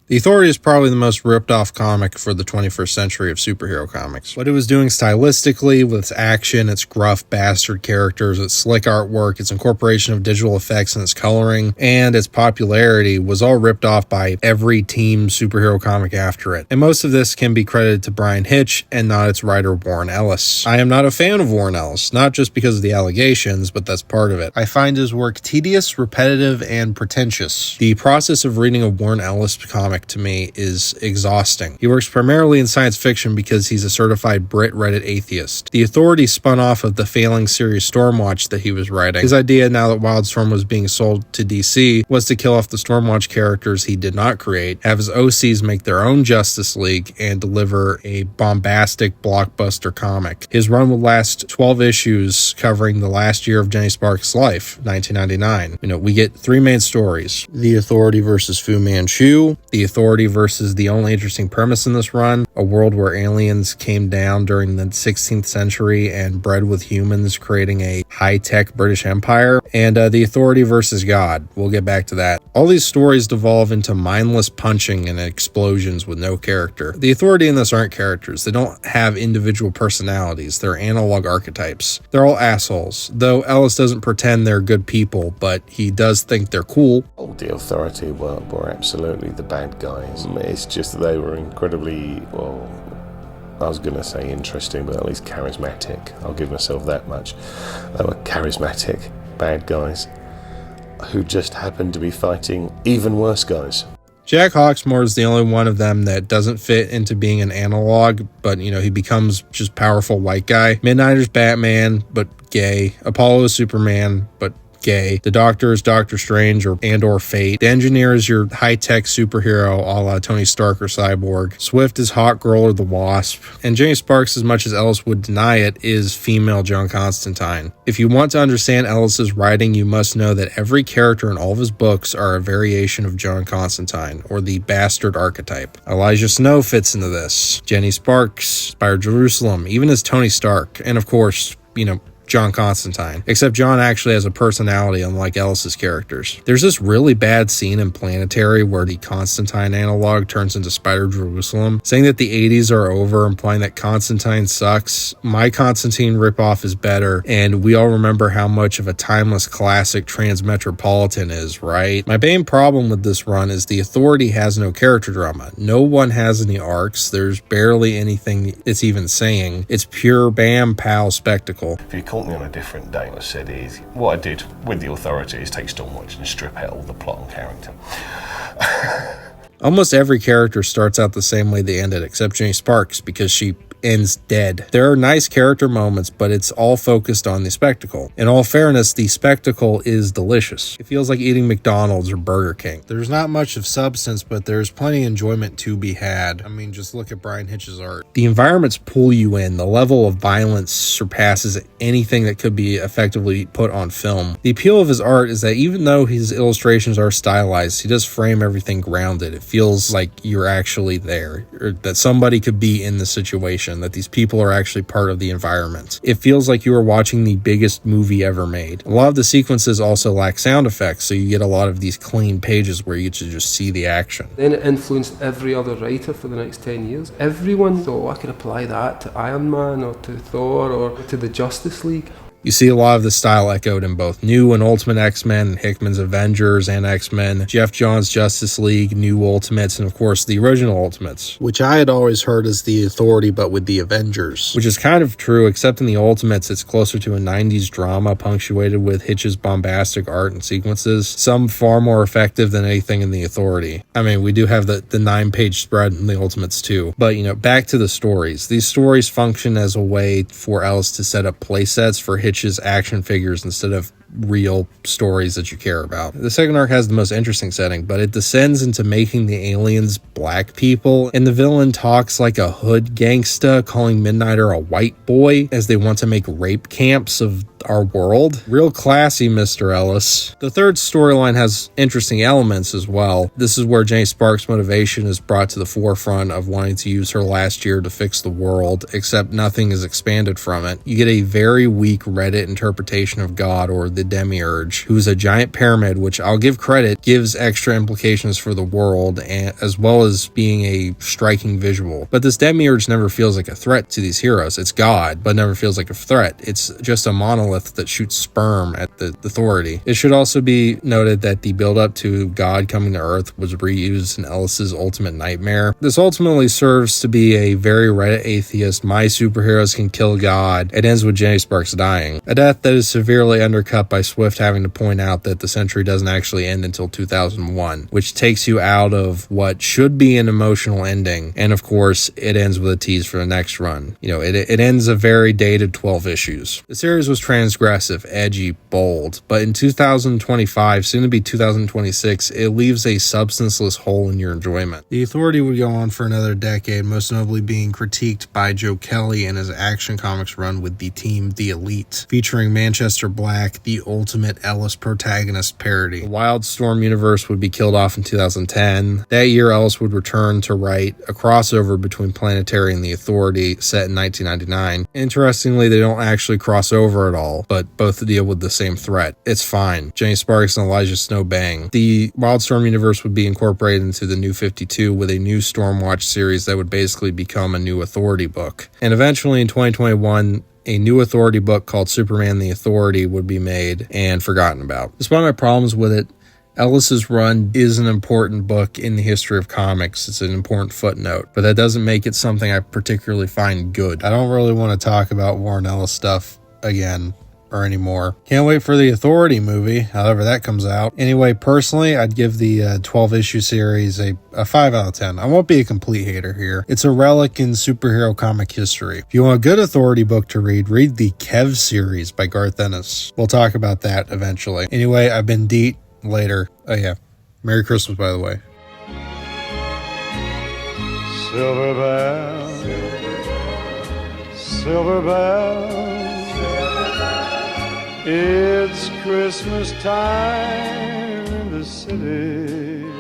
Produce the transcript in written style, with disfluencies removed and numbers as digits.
The Authority is probably the most ripped-off comic for the 21st century of superhero comics. What it was doing stylistically with its action, its gruff bastard characters, its slick artwork, its incorporation of digital effects and its coloring, and its popularity was all ripped off by every team superhero comic after it. And most of this can be credited to Brian Hitch and not its writer Warren Ellis. I am not a fan of Warren Ellis, not just because of the allegations, but that's part of it. I find his work tedious, repetitive, and pretentious. The process of reading a Warren Ellis comic to me is exhausting. He works primarily in science fiction because he's a certified Brit Reddit atheist. The Authority spun off of the failing series Stormwatch that he was writing. His idea, now that Wildstorm was being sold to DC, was to kill off the Stormwatch characters he did not create, have his OCs make their own Justice League, and deliver a bombastic blockbuster comic. His run would last 12 issues covering the last year of Jenny Sparks' life, 1999. We get three main stories: The Authority versus Fu Manchu, The Authority versus the only interesting premise in this run, a world where aliens came down during the 16th century and bred with humans, creating a high-tech British Empire, and The Authority versus God. We'll get back to that. All these stories devolve into mindless punching and explosions with no character. The Authority in this aren't characters. They don't have individual personalities. They're analog archetypes. They're all assholes, though Ellis doesn't pretend they're good people, but he does think they're cool. The Authority were absolutely the bad guys. It's just they were incredibly, I was going to say interesting, but at least charismatic. I'll give myself that much. They were charismatic bad guys who just happened to be fighting even worse guys. Jack Hawksmoor is the only one of them that doesn't fit into being an analog, but, he becomes just powerful white guy. Midnighter's Batman, but gay. Apollo is Superman, but gay. The Doctor is Doctor Strange or Fate. The Engineer is your high-tech superhero a la Tony Stark or Cyborg. Swift is Hawk Girl or the Wasp. And Jenny Sparks, as much as Ellis would deny it, is female John Constantine. If you want to understand Ellis's writing, you must know that every character in all of his books are a variation of John Constantine, or the bastard archetype. Elijah Snow fits into this. Jenny Sparks, Spider Jerusalem, even as Tony Stark, and of course, John Constantine, except John actually has a personality unlike Ellis's characters. There's this really bad scene in Planetary where the Constantine analog turns into Spider Jerusalem, saying that the 80s are over, implying that Constantine sucks. My Constantine ripoff is better, and we all remember how much of a timeless classic Transmetropolitan is, right? My main problem with this run is the Authority has no character drama. No one has any arcs. There's barely anything it's even saying. It's pure bam pow spectacle. If you caught me on a different day, I said what I did with the Authority is take Stormwatch and strip out all the plot and character. Almost every character starts out the same way they ended, except Jenny Sparks, because she ends dead. There are nice character moments, but it's all focused on the spectacle. In all fairness, the spectacle is delicious. It feels like eating McDonald's or Burger King. There's not much of substance, but there's plenty of enjoyment to be had. Just look at Brian Hitch's art. The environments pull you in. The level of violence surpasses anything that could be effectively put on film. The appeal of his art is that even though his illustrations are stylized, he does frame everything grounded. It feels like you're actually there, or that somebody could be in the situation, that these people are actually part of the environment. It feels like you are watching the biggest movie ever made. A lot of the sequences also lack sound effects, so you get a lot of these clean pages where you get to just see the action. Then it influenced every other writer for the next 10 years. Everyone thought, I can apply that to Iron Man or to Thor or to the Justice League. You see a lot of the style echoed in both New and Ultimate X-Men, Hickman's Avengers and X-Men, Jeff Johns' Justice League, New Ultimates, and of course the original Ultimates, which I had always heard as the Authority but with the Avengers, which is kind of true, except in the Ultimates it's closer to a 90s drama punctuated with Hitch's bombastic art and sequences, some far more effective than anything in the Authority. We do have the 9-page spread in the Ultimates too, but back to the stories. These stories function as a way for Ellis to set up playsets for Hitch's action figures instead of real stories that you care about. The second arc has the most interesting setting, but it descends into making the aliens black people, and the villain talks like a hood gangsta, calling Midnighter a white boy, as they want to make rape camps of our world. Real classy, Mr. Ellis. The third storyline has interesting elements as well. This is where Jenny Sparks' motivation is brought to the forefront of wanting to use her last year to fix the world, except nothing is expanded from it. You get a very weak Reddit interpretation of God, or the Demiurge, who's a giant pyramid, which I'll give credit, gives extra implications for the world, and as well as being a striking visual. But this Demiurge never feels like a threat to these heroes. It's God, but never feels like a threat. It's just a monolith that shoots sperm at the authority. It should also be noted that the build-up to God coming to Earth was reused in Ellis's Ultimate Nightmare. This ultimately serves to be a very Reddit atheist, my superheroes can kill God. It ends with Jenny Sparks dying. A death that is severely undercut by Swift having to point out that the century doesn't actually end until 2001, which takes you out of what should be an emotional ending. And of course, it ends with a tease for the next run. It ends a very dated 12 issues. The series was transgressive, edgy, bold, but in 2025, soon to be 2026, it leaves a substanceless hole in your enjoyment. The Authority would go on for another decade, most notably being critiqued by Joe Kelly in his Action Comics run with the team The Elite, featuring Manchester Black, the ultimate Ellis protagonist parody. The Wildstorm universe would be killed off in 2010. That year, Ellis would return to write a crossover between Planetary and the Authority set in 1999. Interestingly, they don't actually cross over at all, but both deal with the same threat. It's fine. Jenny Sparks and Elijah Snow bang. The Wildstorm universe would be incorporated into the New 52 with a new Stormwatch series that would basically become a new Authority book. And eventually in 2021, a new Authority book called Superman the Authority would be made and forgotten about. Despite my problems with it, Ellis's run is an important book in the history of comics. It's an important footnote, but that doesn't make it something I particularly find good. I don't really want to talk about Warren Ellis stuff again or anymore. Can't wait for the Authority movie, however that comes out. Anyway, personally, I'd give the 12-issue series a 5 out of 10. I won't be a complete hater here. It's a relic in superhero comic history. If you want a good Authority book to read the Kev series by Garth Ennis. We'll talk about that eventually. Anyway, I've been Deet. Later. Oh yeah. Merry Christmas, by the way. Silver bell, silver bell, it's Christmas time in the city.